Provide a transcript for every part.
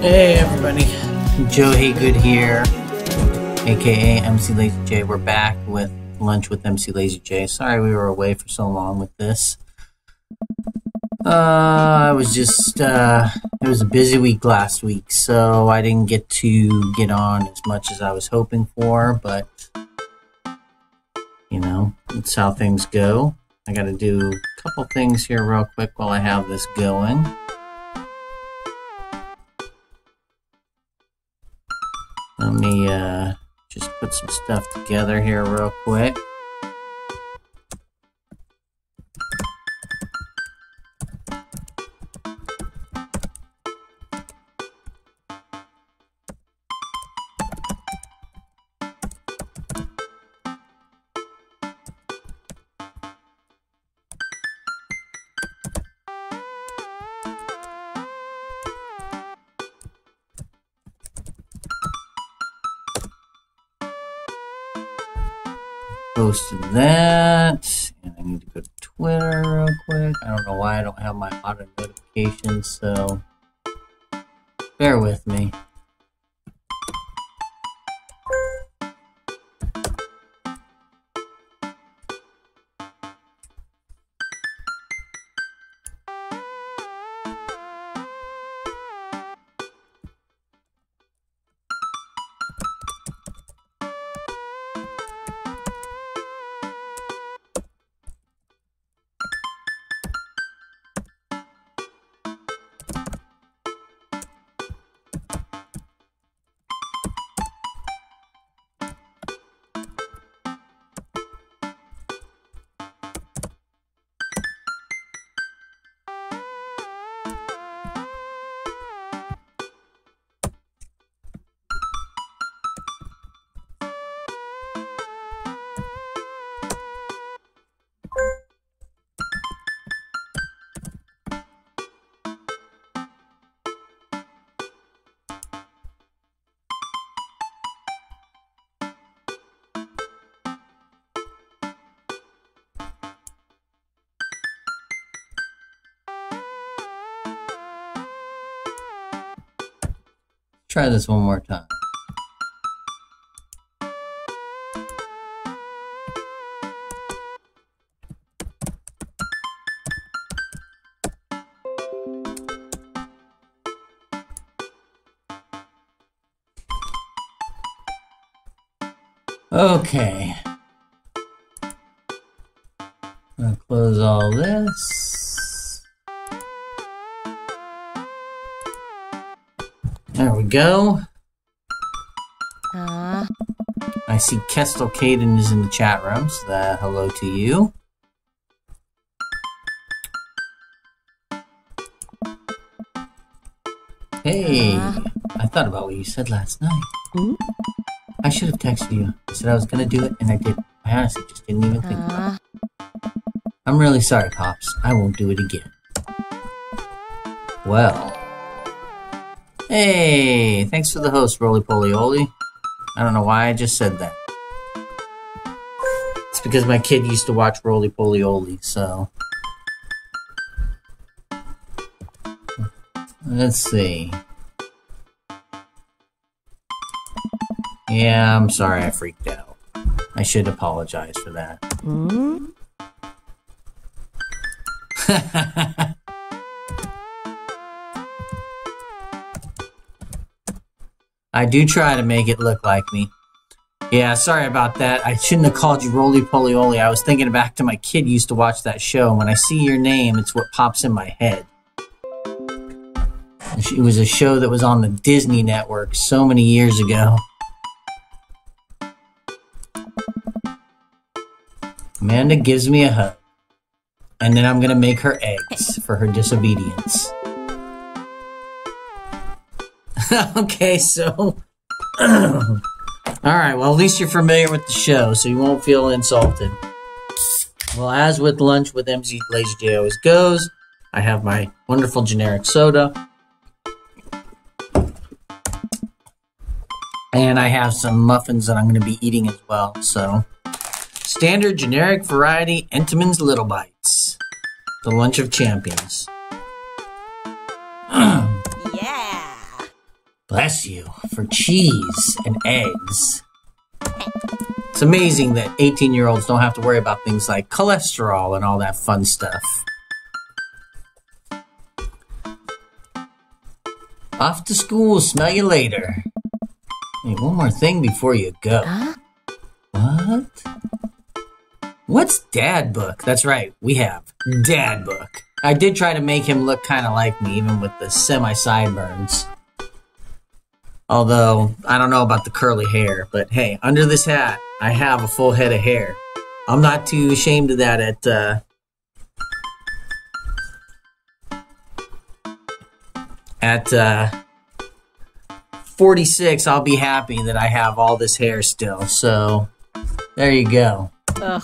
Hey everybody, Joe Haygood here, aka mclazyj. We're back with lunch with mclazyj. Sorry we were away for so long with this. I was just, it was a busy week last week, so I didn't get to get on as much as I was hoping for, but, you know, that's how things go. I gotta do a couple things here real quick while I have this going. Let me just put some stuff together here real quick. Posted that, and I need to go to Twitter real quick. I don't know why I don't have my auto notifications, so bear with me. Try this one more time. Okay. I'm gonna close all this. There we go. I see Kestel Caden is in the chat room, so hello to you. Hey, I thought about what you said last night. I should have texted you. I said I was gonna do it, and I didn't. I honestly just didn't even think about it. I'm really sorry, Pops. I won't do it again. Well. Hey, thanks for the host, Roly Poly Oly. I don't know why I just said that. It's because my kid used to watch Roly Poly Oly, so. Let's see. Yeah, I'm sorry I freaked out. I should apologize for that. I do try to make it look like me. Yeah, sorry about that. I shouldn't have called you Roly Poly Oly. I was thinking back to my kid used to watch that show, and when I see your name, it's what pops in my head. It was a show that was on the Disney Network so many years ago. Amanda gives me a hug. And then I'm gonna make her eggs for her disobedience. Okay, so... Alright, well at least you're familiar with the show, so you won't feel insulted. Well, as with lunch with mclazyj always goes, I have my wonderful generic soda. And I have some muffins that I'm going to be eating as well, so... Standard, generic, variety, Entenmann's Little Bites. The lunch of champions. Yeah! Bless you, for cheese and eggs. It's amazing that 18-year-olds don't have to worry about things like cholesterol and all that fun stuff. Off to school, smell you later. Hey, one more thing before you go. Huh? What? What's DadBook? That's right, we have DadBook. I did try to make him look kind of like me, even with the semi-sideburns. Although, I don't know about the curly hair, but hey, under this hat, I have a full head of hair. I'm not too ashamed of that at 46, I'll be happy that I have all this hair still, so there you go. Ugh.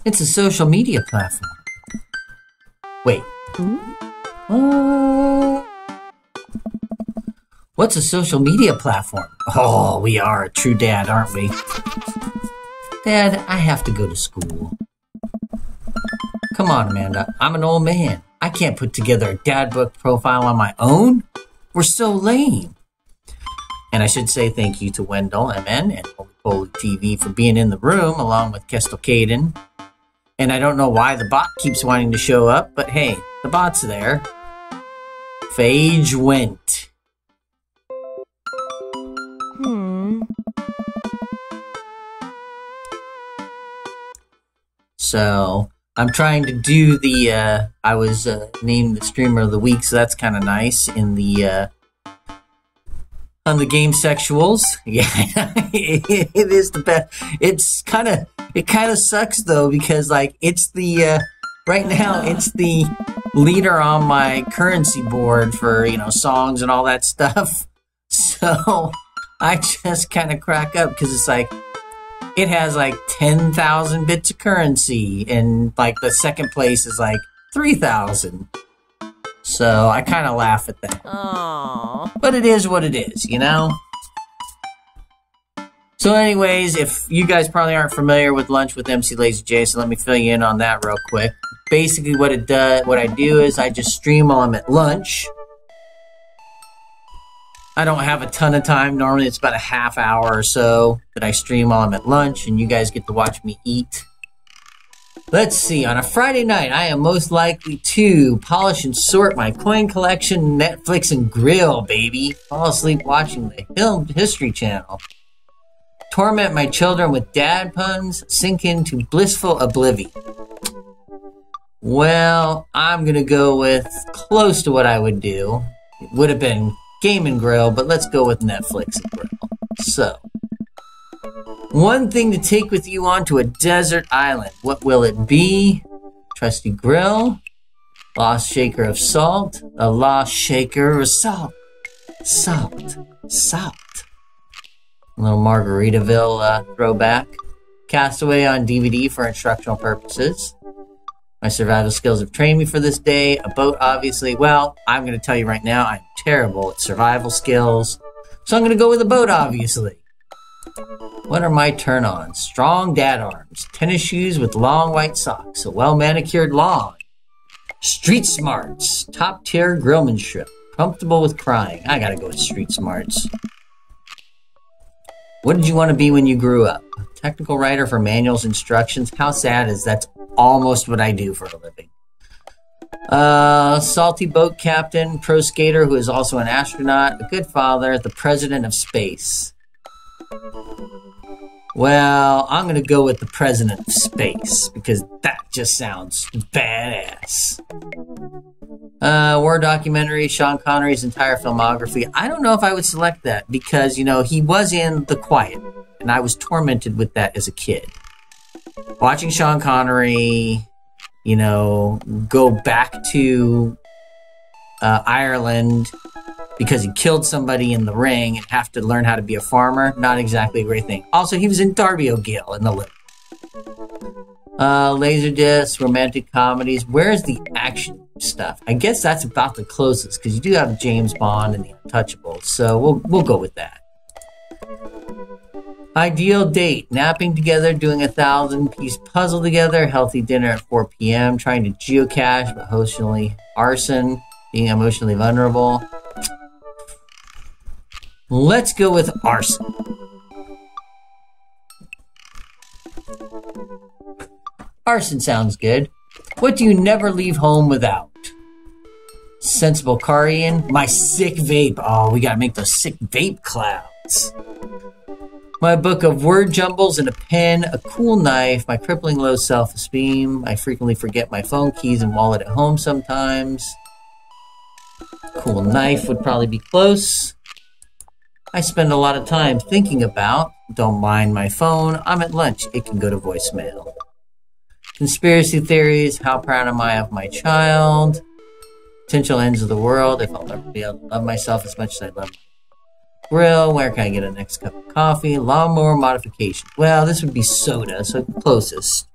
It's a social media platform. Wait. What's a social media platform? Oh, we are a true dad, aren't we? Dad, I have to go to school. Come on, Amanda. I'm an old man. I can't put together a DadBook profile on my own. We're so lame. And I should say thank you to Wendell, MN, and Holy TV for being in the room, along with Kestel Caden. And I don't know why the bot keeps wanting to show up, but hey, the bot's there. Phage went. So, I'm trying to do the, I was named the Streamer of the Week, so that's kind of nice in the, on the game sexuals. Yeah, it is the best. It kind of sucks though, because like, it's the, right now, it's the leader on my currency board for, you know, songs and all that stuff. So, I just kind of crack up, because it's like, it has like 10,000 bits of currency, and like the second place is like 3,000. So I kind of laugh at that. Aww. But it is what it is, you know? So anyways, if you guys probably aren't familiar with Lunch with mclazyj, so let me fill you in on that real quick. Basically what I do is I just stream while I'm at lunch. I don't have a ton of time. Normally it's about a half hour or so that I stream while I'm at lunch, and you guys get to watch me eat. Let's see, on a Friday night, I am most likely to polish and sort my coin collection, Netflix and grill, baby. Fall asleep watching the Film History Channel. Torment my children with dad puns, sink into blissful oblivion. Well, I'm gonna go with close to what I would do. It would have been Game and Grill, but let's go with Netflix and Grill. So, one thing to take with you onto a desert island. What will it be? Trusty grill, lost shaker of salt, a lost shaker of salt, salt. A little Margaritaville throwback. Castaway on DVD for instructional purposes. My survival skills have trained me for this day. A boat, obviously. Well, I'm going to tell you right now, I'm terrible at survival skills. So I'm going to go with a boat, obviously. What are my turn-ons? Strong dad arms. Tennis shoes with long white socks. A well-manicured lawn. Street smarts. Top-tier grillmanship. Comfortable with crying. I got to go with street smarts. What did you want to be when you grew up? Technical writer for manuals, instructions. How sad is that's almost what I do for a living. Salty boat captain, pro skater who is also an astronaut, a good father, the president of space. Well, I'm going to go with the president of space, because that just sounds badass. War documentary, Sean Connery's entire filmography. I don't know if I would select that, because, you know, he was in The Quiet, and I was tormented with that as a kid. Watching Sean Connery, you know, go back to Ireland because he killed somebody in the ring and have to learn how to be a farmer, not exactly a great thing. Also, he was in Darby O'Gill in The Living. Laserdisc, romantic comedies. Where's the action stuff? I guess that's about the closest, because you do have James Bond and The Untouchables, so we'll go with that. Ideal date, napping together, doing a 1,000-piece puzzle together, healthy dinner at 4 p.m., trying to geocache, but emotionally arson, being emotionally vulnerable. Let's go with arson. Arson sounds good. What do you never leave home without? Sensible Carian. My sick vape. Oh, we gotta make those sick vape clouds. My book of word jumbles and a pen, a cool knife, my crippling low self-esteem. I frequently forget my phone keys and wallet at home sometimes. Cool knife would probably be close. I spend a lot of time thinking about. Don't mind my phone. I'm at lunch. It can go to voicemail. Conspiracy theories. How proud am I of my child? Potential ends of the world. If I'll never be able to love myself as much as I love my grill. Where can I get a next cup of coffee? Lawnmower modification. Well, this would be soda, so closest.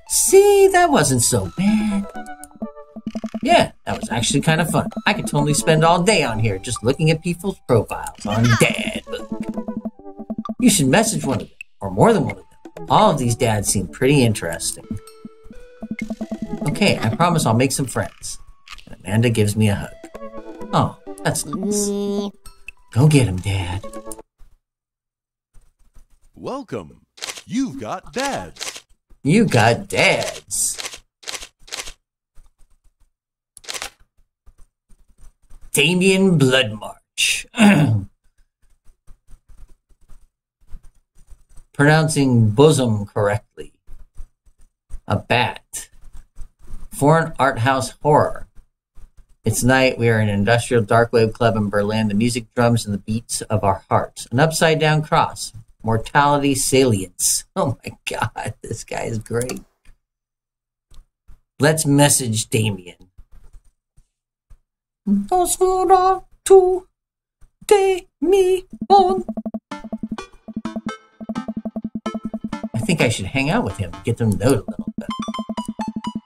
See, that wasn't so bad. Yeah, that was actually kind of fun. I could totally spend all day on here just looking at people's profiles on DadBook. You should message one of them, or more than one of them. All of these dads seem pretty interesting. Okay, I promise I'll make some friends. And Amanda gives me a hug. Oh, that's nice. Go get him, Dad. Welcome. You've got dads. You got dads. Damien Bloodmarch. Pronouncing bosom correctly. A bat. Foreign art house horror. It's night. We are in an industrial dark wave club in Berlin. The music drums and the beats of our hearts. An upside down cross. Mortality salience. Oh my god, this guy is great. Let's message Damien. To Damien. I think I should hang out with him to get them to know it a little bit.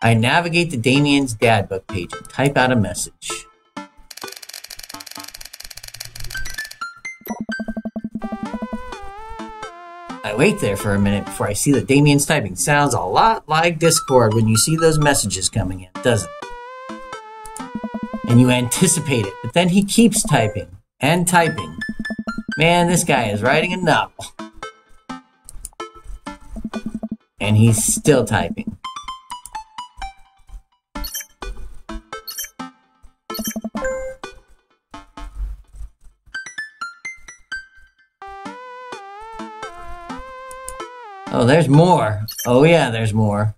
I navigate to Damien's DadBook page and type out a message. I wait there for a minute before I see that Damien's typing. Sounds a lot like Discord when you see those messages coming in, doesn't it? And you anticipate it, but then he keeps typing and typing. Man, this guy is writing a novel. And he's still typing. Oh, there's more. Oh yeah, there's more.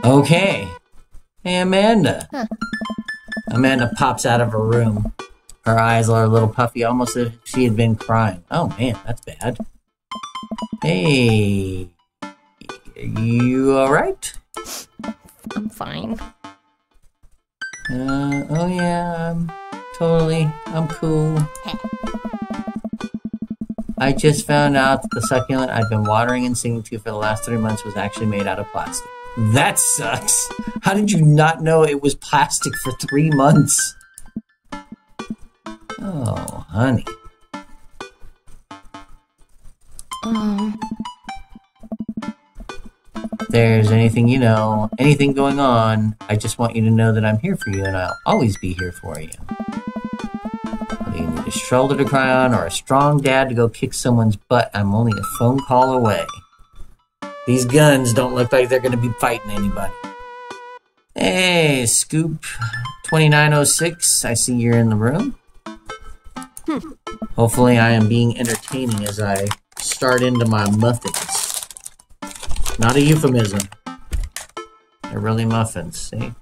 Okay. Hey, Amanda. Huh. Amanda pops out of her room. Her eyes are a little puffy, almost as if she had been crying. Oh man, that's bad. Hey. You alright? I'm fine. Oh yeah, I'm cool. I just found out that the succulent I've been watering and singing to for the last 3 months was actually made out of plastic. That sucks. How did you not know it was plastic for 3 months? Oh, honey. If there's anything you know, anything going on, I just want you to know that I'm here for you and I'll always be here for you. Whether you need a shoulder to cry on or a strong dad to go kick someone's butt, I'm only a phone call away. These guns don't look like they're going to be fighting anybody. Hey, Scoop 2906, I see you're in the room. Hopefully I am being entertaining as I start into my muffins. Not a euphemism. They're really muffins, see?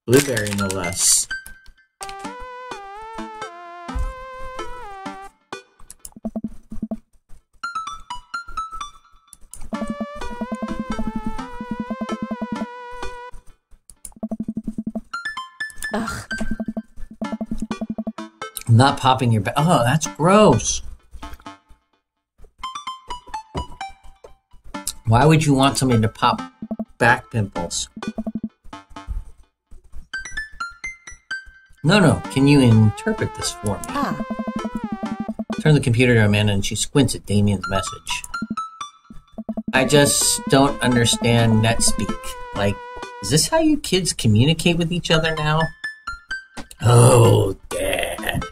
Blueberry, no less. Ugh. I'm not popping your back. Oh, that's gross. Why would you want somebody to pop back pimples? No. Can you interpret this for me? Turn the computer to Amanda and she squints at Damien's message. I just don't understand NetSpeak. Like, is this how you kids communicate with each other now? Oh, Dad.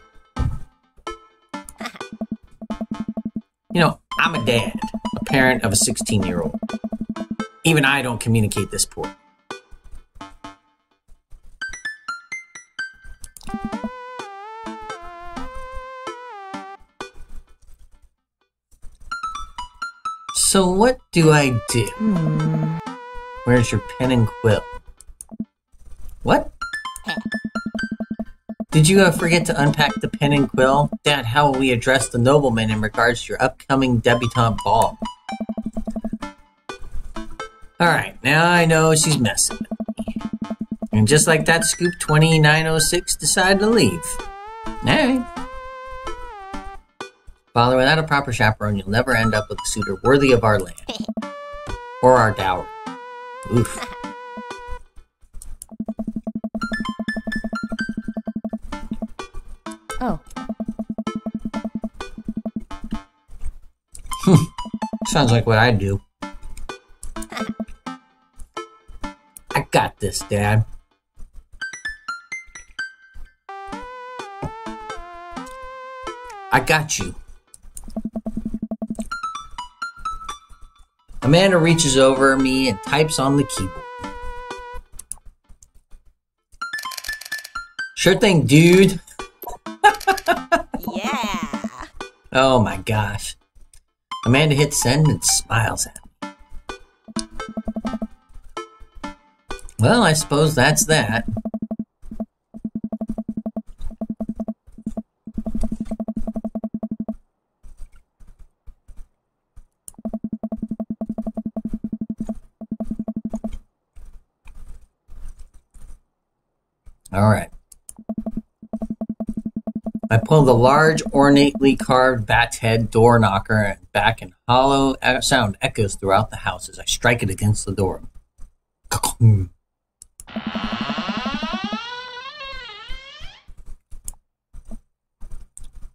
You know, I'm a dad, a parent of a 16-year-old. Even I don't communicate this poor. So what do I do? Where's your pen and quill? What? Did you forget to unpack the pen and quill? Dad, how will we address the nobleman in regards to your upcoming debutante ball? Alright, now I know she's messing with me. And just like that, Scoop 2906 decided to leave. Alright. Father, without a proper chaperone, you'll never end up with a suitor worthy of our land. Or our dowry. Oof. Oh. Sounds like what I'd do. I got this, Dad. I got you. Amanda reaches over me and types on the keyboard. Sure thing, dude. Yeah. Oh my gosh. Amanda hits send and smiles at me. Well, I suppose that's that. All right. I pull the large, ornately carved bat's head door knocker back, and hollow sound echoes throughout the house as I strike it against the door.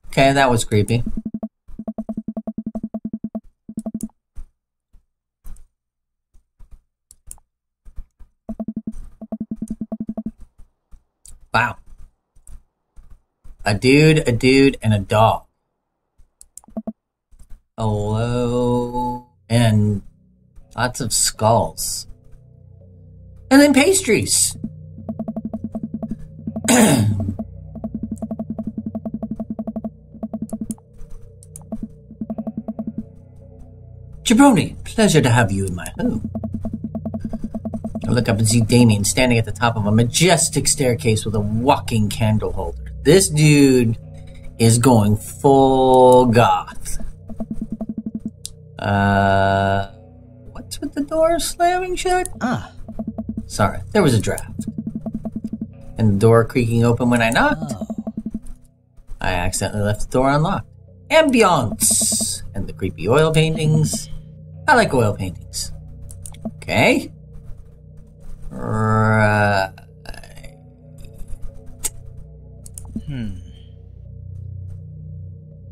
Okay, that was creepy. Wow. A dude, and a dog. Hello. And lots of skulls. And then pastries. Jabroni, pleasure to have you in my home. I look up and see Damien standing at the top of a majestic staircase with a walking candle holder. This dude is going full goth. What's with the door slamming shut? Sorry, there was a draft. And the door creaking open when I knocked. I accidentally left the door unlocked. Ambiance! And the creepy oil paintings. I like oil paintings. Okay. Right.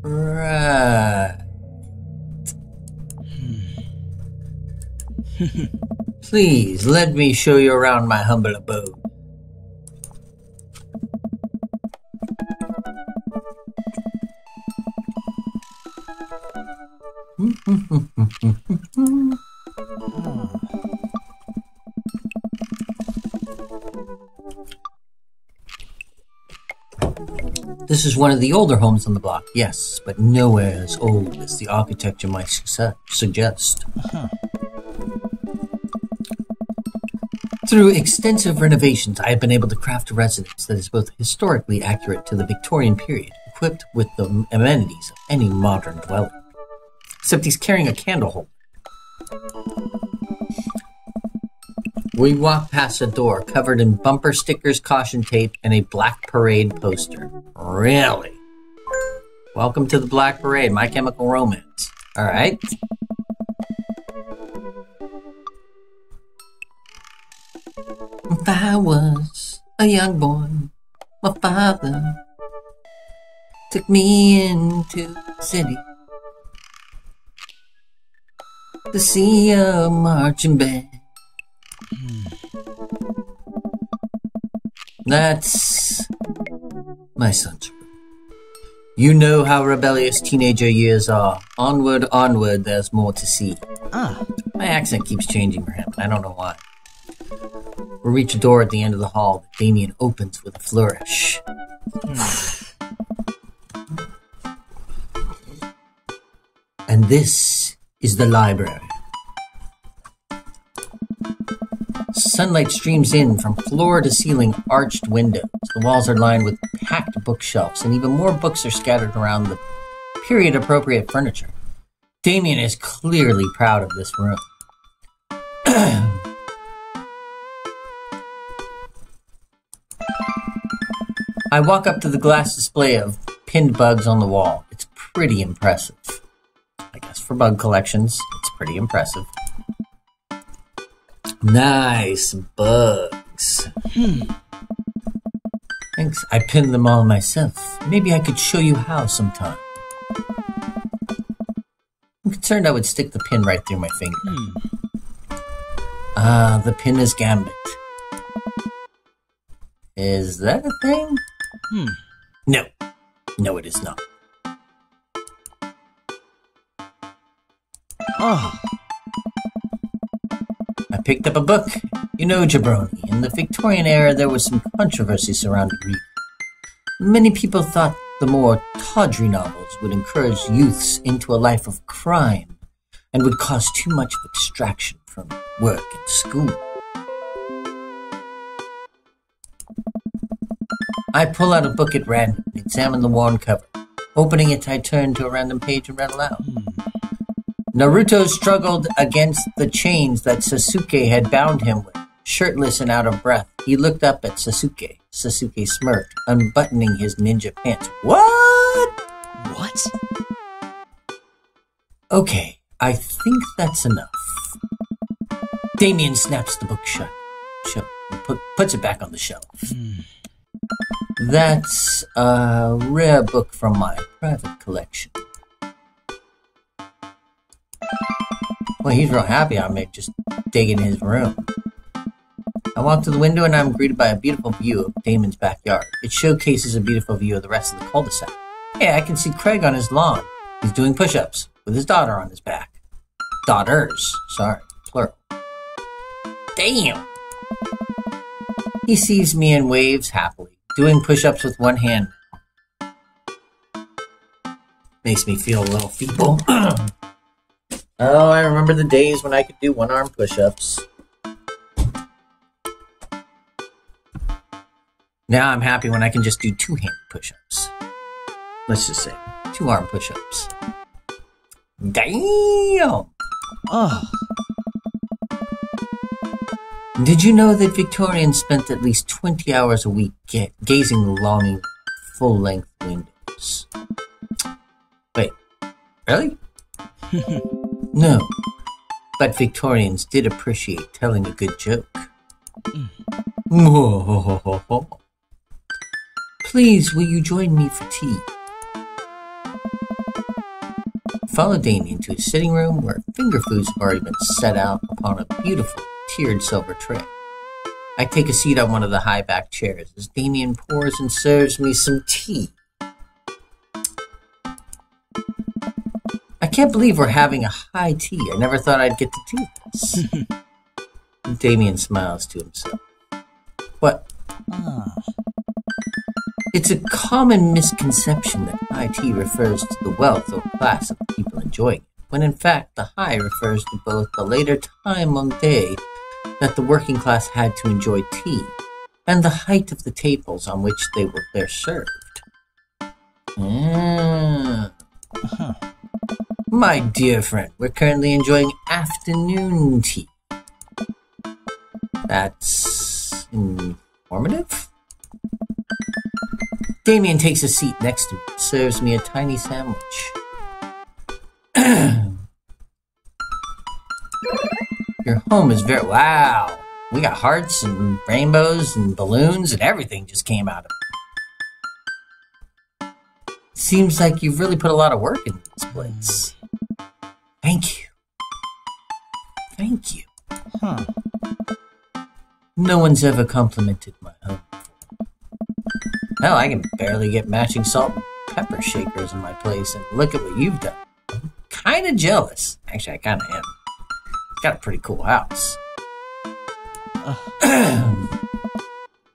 Right. Please, let me show you around my humble abode. This is one of the older homes on the block, yes, but nowhere as old as the architecture might suggest. Through extensive renovations, I have been able to craft a residence that is both historically accurate to the Victorian period, equipped with the amenities of any modern dwelling. Except he's carrying a candle holder. We walk past a door covered in bumper stickers, caution tape, and a Black Parade poster. Really? Welcome to the Black Parade, My Chemical Romance. Alright. If I was a young boy, my father took me into the city to see a marching band. That's my son's room. You know how rebellious teenager years are. Onward, onward, there's more to see. My accent keeps changing for him. I don't know why. We reach a door at the end of the hall that Damien opens with a flourish. And this is the library. Sunlight streams in from floor to ceiling arched windows. The walls are lined with packed bookshelves, and even more books are scattered around the period-appropriate furniture. Damien is clearly proud of this room. I walk up to the glass display of pinned bugs on the wall. It's pretty impressive. I guess for bug collections, it's pretty impressive. Nice bugs. Thanks. I pinned them all myself. Maybe I could show you how sometime. I'm concerned I would stick the pin right through my finger. The pin is gambit. Is that a thing? No. No, it is not. I picked up a book. You know, jabroni. In the Victorian era, there was some controversy surrounding reading. Many people thought the more tawdry novels would encourage youths into a life of crime and would cause too much of a distraction from work and school. I pull out a book at random and examine the worn cover. Opening it, I turn to a random page and read aloud. Naruto struggled against the chains that Sasuke had bound him with. Shirtless and out of breath, he looked up at Sasuke. Sasuke smirked, unbuttoning his ninja pants. What? What? Okay, I think that's enough. Damien snaps the book shut. Puts it back on the shelf. That's a rare book from my private collection. Well, he's real happy I'm just digging his room. I walk to the window and I'm greeted by a beautiful view of Damon's backyard. It showcases a beautiful view of the rest of the cul-de-sac. Hey, I can see Craig on his lawn. He's doing push-ups with his daughter on his back. Daughters. Sorry, plural. Damn! He sees me and waves happily, doing push-ups with one hand. Makes me feel a little feeble. Oh, I remember the days when I could do one-arm push-ups. Now I'm happy when I can just do two-handed push-ups. Let's just say, two-arm push-ups. Damn! Did you know that Victorians spent at least 20 hours a week gazing longing full-length windows? Wait, really? No, but Victorians did appreciate telling a good joke. Please, will you join me for tea? Follow Damien to his sitting room where finger foods have already been set out upon a beautiful tiered silver tray. I take a seat on one of the high-backed chairs as Damien pours and serves me some tea. I can't believe we're having a high tea. I never thought I'd get to do this. Damien smiles to himself. What? It's a common misconception that high tea refers to the wealth or class of the people enjoying it, when in fact the high refers to both the later time on day that the working class had to enjoy tea, and the height of the tables on which they were there served. My dear friend, we're currently enjoying afternoon tea. That's informative? Damien takes a seat next to me and serves me a tiny sandwich. Your home is very... Wow! We got hearts and rainbows and balloons and everything just came out of it. Seems like you've really put a lot of work into this place. Thank you. Thank you. No one's ever complimented my home before. Hell, I can barely get matching salt and pepper shakers in my place, and look at what you've done. I'm kind of jealous. Actually, I kind of am. Got a pretty cool house.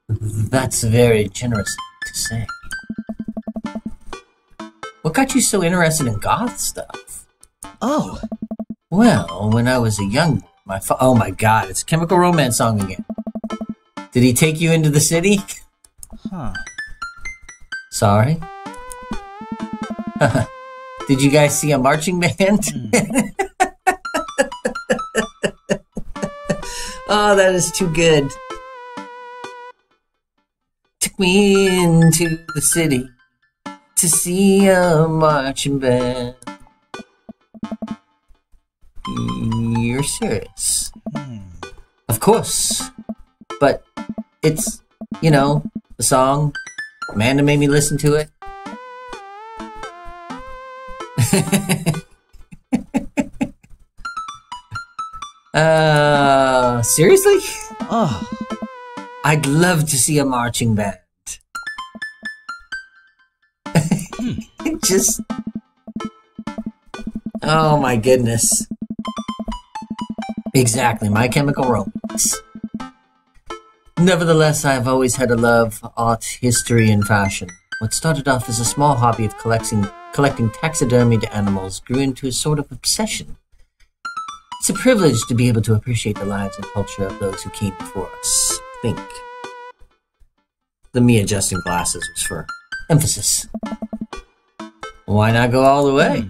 That's very generous to say. What got you so interested in goth stuff? Oh. Well, when I was a young boy, oh my god, it's a Chemical Romance song again. Did he take you into the city? Huh. Sorry? Did you guys see a marching band? Oh, that is too good. Took me into the city to see a marching band. You're serious? Of course. But it's, you know, the song. Amanda made me listen to it. Seriously? Oh. I'd love to see a marching band. It just... Oh my goodness. Exactly, My Chemical Romance. Nevertheless, I've always had a love for art, history, and fashion. What started off as a small hobby of collecting taxidermied animals grew into a sort of obsession. It's a privilege to be able to appreciate the lives and culture of those who came before us. Think. The me adjusting glasses was for emphasis. Why not go all the way?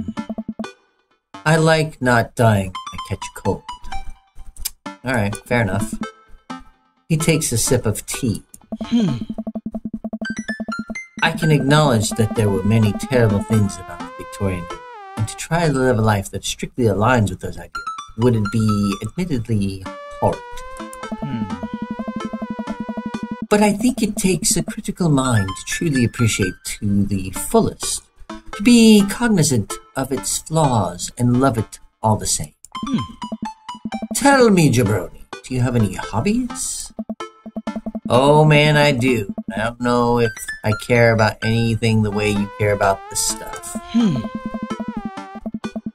I like not dying when I catch a cold. Alright, fair enough. He takes a sip of tea. I can acknowledge that there were many terrible things about the Victorian era, and to try to live a life that strictly aligns with those ideals would be admittedly horrid. But I think it takes a critical mind to truly appreciate to the fullest, to be cognizant of its flaws and love it all the same. Tell me, jabroni, do you have any hobbies? Oh man, I do. I don't know if I care about anything the way you care about this stuff.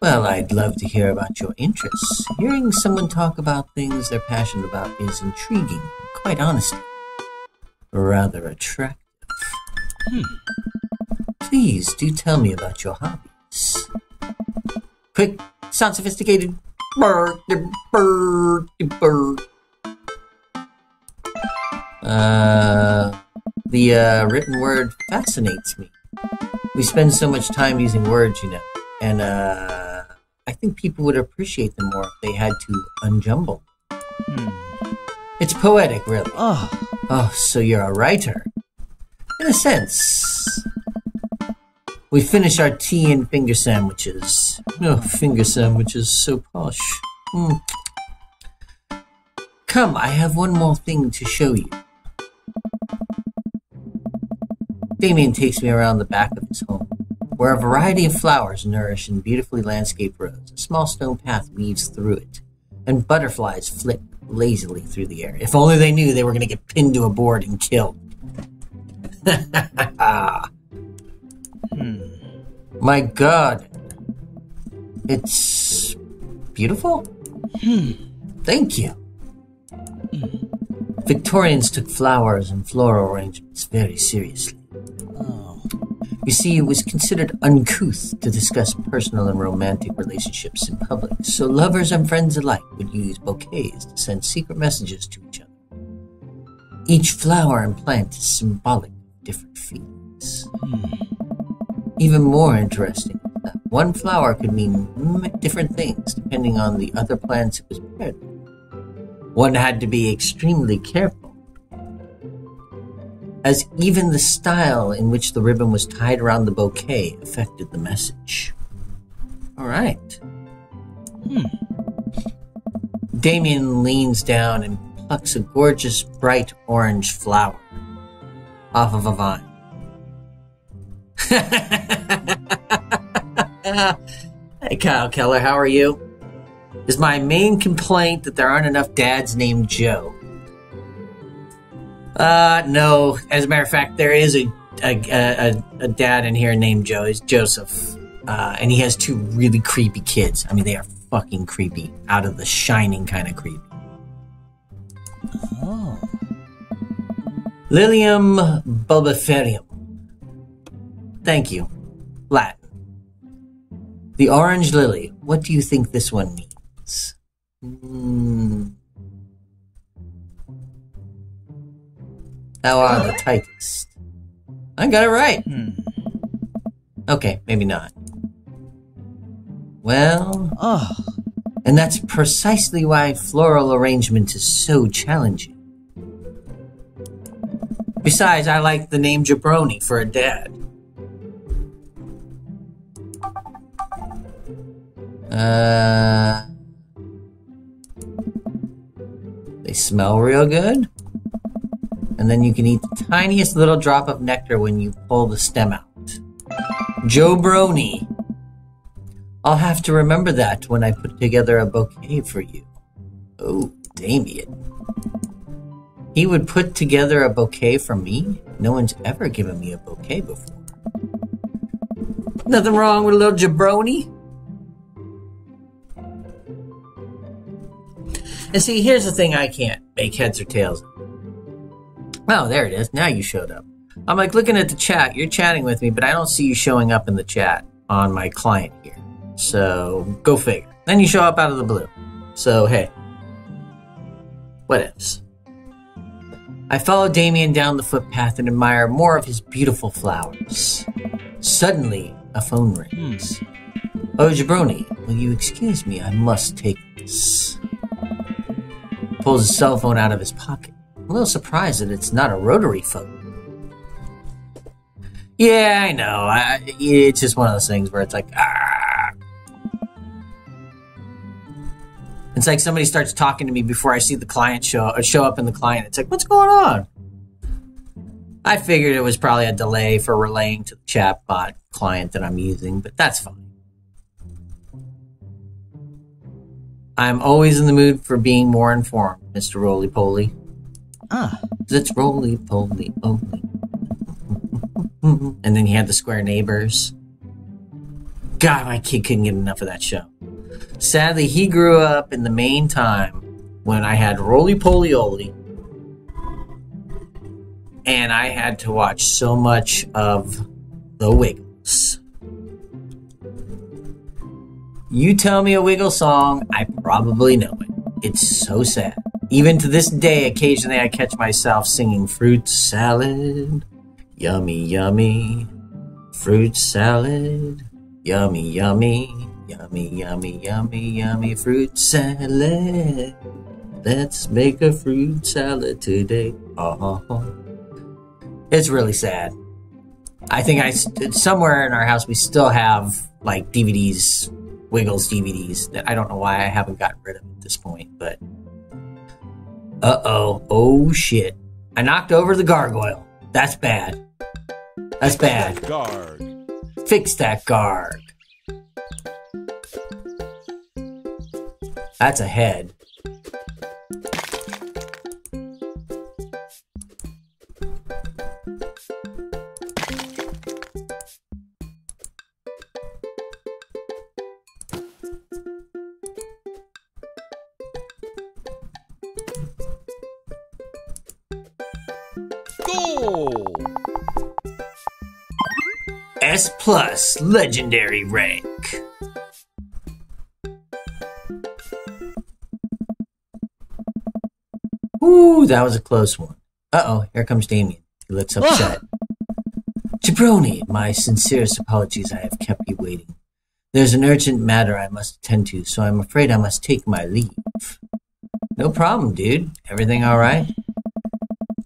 Well, I'd love to hear about your interests. Hearing someone talk about things they're passionate about is intriguing, quite honestly. Rather attractive. Please do tell me about your hobbies. Quick, sound sophisticated. Bird. The written word fascinates me. We spend so much time using words, you know, and I think people would appreciate them more if they had to unjumble. It's poetic, really. Oh, so you're a writer. In a sense. We finish our tea and finger sandwiches. Oh, finger sandwiches, so posh. Come, I have one more thing to show you. Damien takes me around the back of his home, where a variety of flowers nourish in beautifully landscaped rows. A small stone path weaves through it, and butterflies flit lazily through the air. If only they knew they were going to get pinned to a board and killed. My God. It's beautiful? Thank you. Victorians took flowers and floral arrangements very seriously. You see, it was considered uncouth to discuss personal and romantic relationships in public, so lovers and friends alike would use bouquets to send secret messages to each other. Each flower and plant is symbolic of different feelings. Even more interesting is that one flower could mean different things depending on the other plants it was paired with. One had to be extremely careful, as even the style in which the ribbon was tied around the bouquet affected the message. All right. Damien leans down and plucks a gorgeous, bright orange flower off of a vine. Hey, Kyle Keller, how are you? Is my main complaint that there aren't enough dads named Joe? No. As a matter of fact, there is a a dad in here named Joe. He's Joseph. And he has 2 really creepy kids. I mean, they are fucking creepy. Out of the Shining kind of creepy. Oh. Lilium bulbiferium. Thank you. Latin. The orange lily. What do you think this one means? Thou art the tightest. I got it right. Okay, maybe not. Well... Oh. And that's precisely why floral arrangement is so challenging. Besides, I like the name Jabroni for a dad. They smell real good. And then you can eat the tiniest little drop of nectar when you pull the stem out. Jobroni. I'll have to remember that when I put together a bouquet for you. Oh, Damien. He would put together a bouquet for me? No one's ever given me a bouquet before. Nothing wrong with a little jabroni? And see, here's the thing I can't make heads or tails of. Oh, there it is. Now you showed up. I'm like looking at the chat. You're chatting with me, but I don't see you showing up in the chat on my client here. So, go figure. Then you show up out of the blue. So, hey. What ifs? I follow Damien down the footpath and admire more of his beautiful flowers. Suddenly, a phone rings. Oh, Jabroni, will you excuse me? I must take this. Pulls his cell phone out of his pocket. I'm a little surprised that it's not a rotary phone. Yeah, I know. It's just one of those things where it's like, It's like somebody starts talking to me before I see the client show up in the client. It's like, what's going on? I figured it was probably a delay for relaying to the chatbot client that I'm using, but that's fine. I'm always in the mood for being more informed, Mr. Roly-Poly. It's roly-poly only. And then you had the square neighbors. God, my kid couldn't get enough of that show. Sadly, he grew up in the main time when I had roly-poly-oly. And I had to watch so much of the Wiggles. You tell me a Wiggle song, I probably know it. It's so sad. Even to this day, occasionally I catch myself singing fruit salad. Yummy, yummy. Fruit salad. Yummy, yummy. Yummy, yummy, yummy, yummy fruit salad. Let's make a fruit salad today. It's really sad. I think somewhere in our house we still have like DVDs, Wiggles DVDs, that I don't know why I haven't gotten rid of at this point, but oh shit. I knocked over the gargoyle. That's bad. That's bad. Guard. Fix that guard. That's a head. Goal. S+ legendary rank. Ooh, that was a close one. Uh-oh, here comes Damien. He looks upset. Jabroni, my sincerest apologies. I have kept you waiting. There's an urgent matter I must attend to, so I'm afraid I must take my leave. No problem, dude. Everything all right?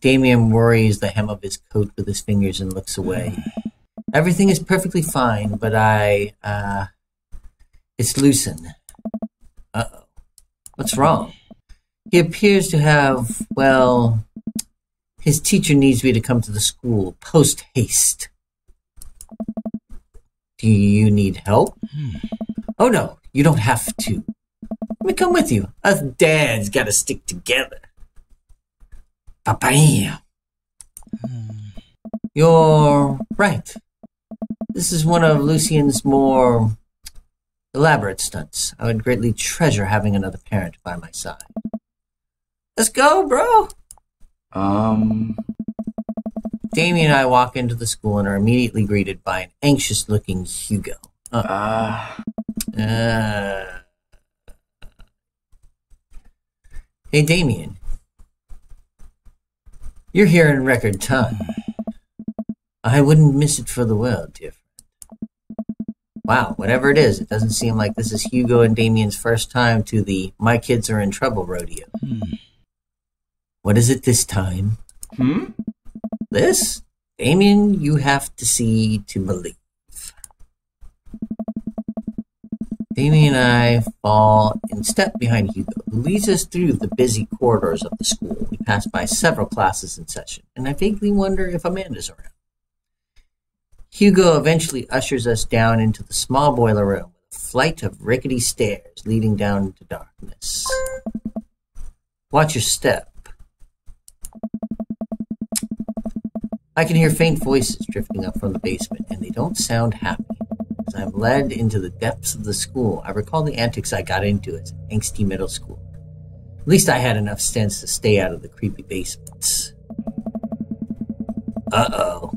Damien worries the hem of his coat with his fingers and looks away. Everything is perfectly fine, but it's Lucian. Uh-oh. What's wrong? He appears to have, well, his teacher needs me to come to the school post-haste. Do you need help? Oh no, you don't have to. Let me come with you. Us dads gotta stick together. Ba-bam. You're right. This is one of Lucian's more elaborate stunts. I would greatly treasure having another parent by my side. Let's go, bro! Damien and I walk into the school and are immediately greeted by an anxious-looking Hugo. Hey, Damien. You're here in record time. I wouldn't miss it for the world, dear friend. Wow, whatever it is, it doesn't seem like this is Hugo and Damien's first time to the My Kids Are in Trouble rodeo. What is it this time? This? Damien, you have to see to believe. Damien and I fall in step behind Hugo, who leads us through the busy corridors of the school. We pass by several classes in session, and I vaguely wonder if Amanda's around. Hugo eventually ushers us down into the small boiler room with a flight of rickety stairs leading down into darkness. Watch your step. I can hear faint voices drifting up from the basement, and they don't sound happy. As I'm led into the depths of the school, I recall the antics I got into as an angsty middle schooler. At least I had enough sense to stay out of the creepy basements. Uh-oh.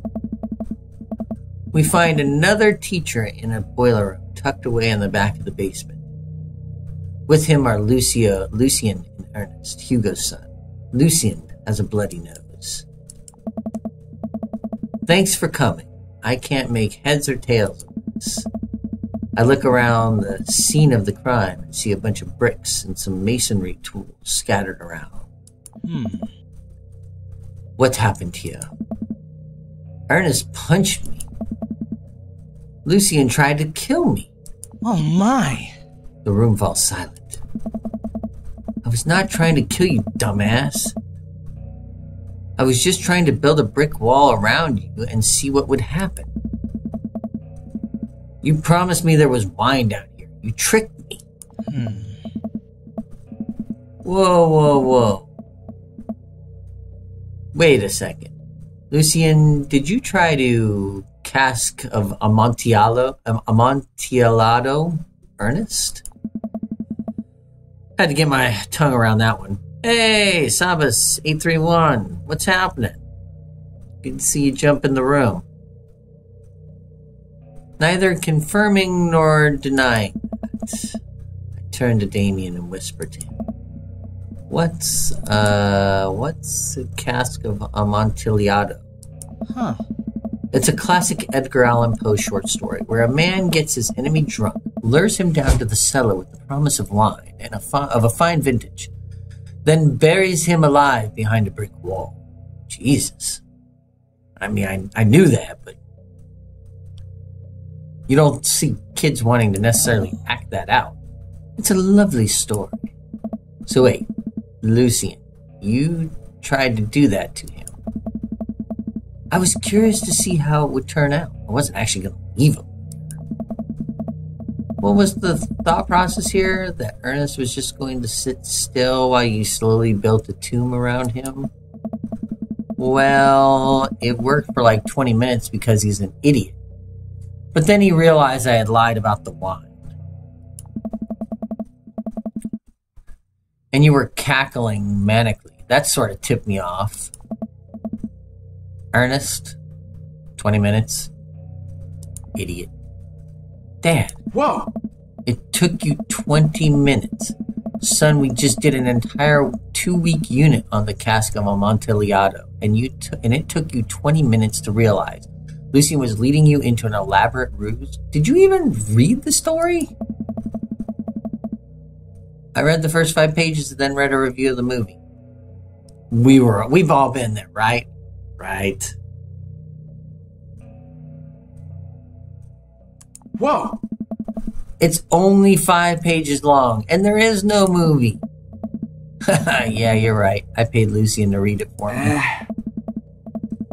We find another teacher in a boiler room tucked away in the back of the basement. With him are Lucian and Ernest, Hugo's son. Lucian has a bloody nose. Thanks for coming. I can't make heads or tails of this. I look around the scene of the crime and see a bunch of bricks and some masonry tools scattered around. What's happened here? Ernest punched me. Lucian tried to kill me. Oh my. The room falls silent. I was not trying to kill you, dumbass. I was just trying to build a brick wall around you and see what would happen. You promised me there was wine down here. You tricked me. Whoa. Wait a second. Lucian, did you try to cask of Amontillado, Ernest? Had to get my tongue around that one. Hey, Sabas 831, what's happening? Good to see you jump in the room. Neither confirming nor denying that. I turn to Damien and whisper to him. What's a cask of Amontillado? It's a classic Edgar Allan Poe short story where a man gets his enemy drunk, lures him down to the cellar with the promise of wine and of a fine vintage, then buries him alive behind a brick wall. Jesus. I mean, I knew that, but you don't see kids wanting to necessarily act that out. It's a lovely story. So wait, Lucian, you tried to do that to him. I was curious to see how it would turn out. I wasn't actually going to leave him. What was the thought process here? That Ernest was just going to sit still while you slowly built a tomb around him? Well, it worked for like 20 minutes because he's an idiot. But then he realized I had lied about the wine. And you were cackling manically. That sort of tipped me off. Ernest, 20 minutes. Idiot. Dad. Whoa! It took you 20 minutes. Son, we just did an entire 2-week unit on the cask of Amontillado, and it took you 20 minutes to realize Lucian was leading you into an elaborate ruse. Did you even read the story? I read the first 5 pages and then read a review of the movie. We've all been there, right? Right. Whoa! It's only 5 pages long, and there is no movie. Yeah, you're right. I paid Lucian to read it for me.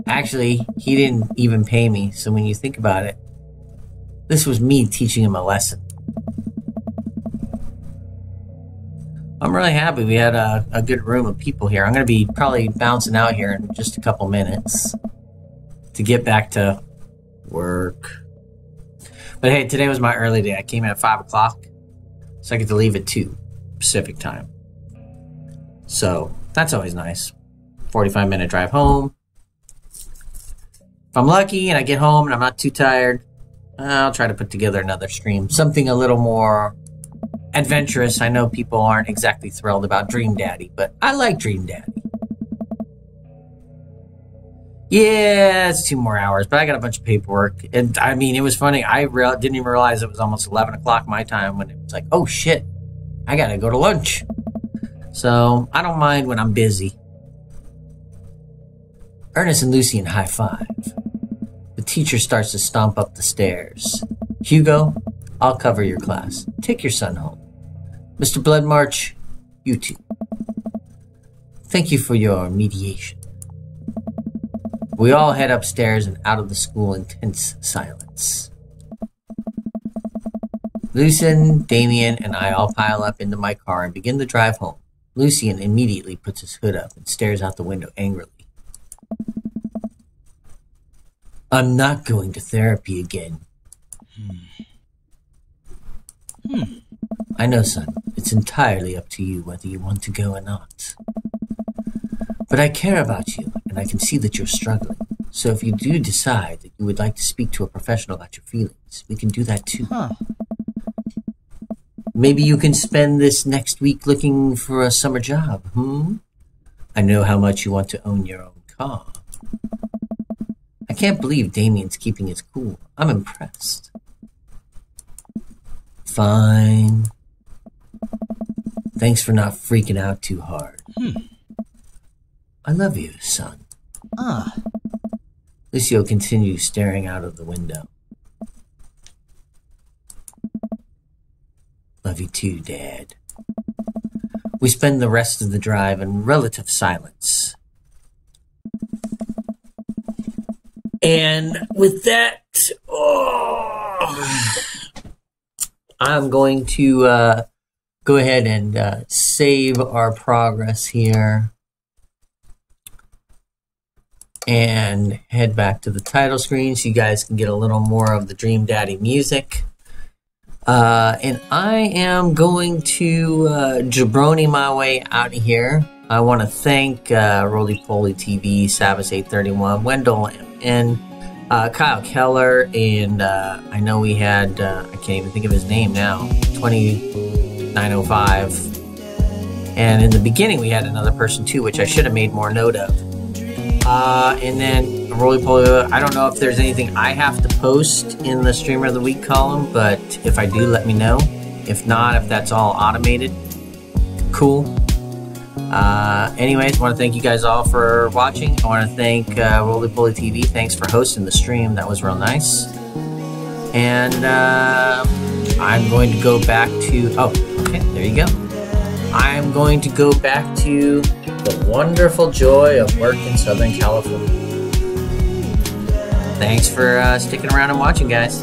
Actually, he didn't even pay me, so when you think about it, this was me teaching him a lesson. I'm really happy we had a good room of people here. I'm going to be probably bouncing out here in just a couple minutes. to get back to work. But hey, today was my early day. I came in at 5 o'clock, so I get to leave at 2 Pacific time. So that's always nice. 45-minute drive home. If I'm lucky and I get home and I'm not too tired, I'll try to put together another stream. Something a little more adventurous. I know people aren't exactly thrilled about Dream Daddy, but I like Dream Daddy. Yeah, it's 2 more hours, but I got a bunch of paperwork. And I mean, it was funny. I didn't even realize it was almost 11 o'clock my time when it was like, oh shit, I gotta go to lunch. So I don't mind when I'm busy. Ernest and Lucian high five. The teacher starts to stomp up the stairs. Hugo, I'll cover your class. Take your son home. Mr. Bloodmarch, you too. Thank you for your mediation. We all head upstairs and out of the school in tense silence. Lucian, Damien, and I all pile up into my car and begin the drive home. Lucian immediately puts his hood up and stares out the window angrily. I'm not going to therapy again. I know, son. It's entirely up to you whether you want to go or not. But I care about you, and I can see that you're struggling. So if you do decide that you would like to speak to a professional about your feelings, we can do that too. Maybe you can spend this next week looking for a summer job, I know how much you want to own your own car. I can't believe Damien's keeping his cool. I'm impressed. Fine. Thanks for not freaking out too hard. I love you, son. Lucio continues staring out of the window. Love you too, Dad. We spend the rest of the drive in relative silence. And with that, I'm going to go ahead and save our progress here and head back to the title screen so you guys can get a little more of the Dream Daddy music. And I am going to jabroni my way out of here. I want to thank Roly Poly TV, Sabas831, Wendell, and Kyle Keller, and I know we had, I can't even think of his name now, 2905. And in the beginning we had another person too, which I should have made more note of. And then Roly Poly, I don't know if there's anything I have to post in the Streamer of the Week column, but if I do, let me know. If not, if that's all automated, cool. Anyways, I want to thank you guys all for watching. I want to thank Roly Poly TV. Thanks for hosting the stream. That was real nice. And I'm going to go back to... Oh, okay, there you go. I'm going to go back to the wonderful joy of work in Southern California. Thanks for sticking around and watching, guys.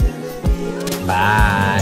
Bye.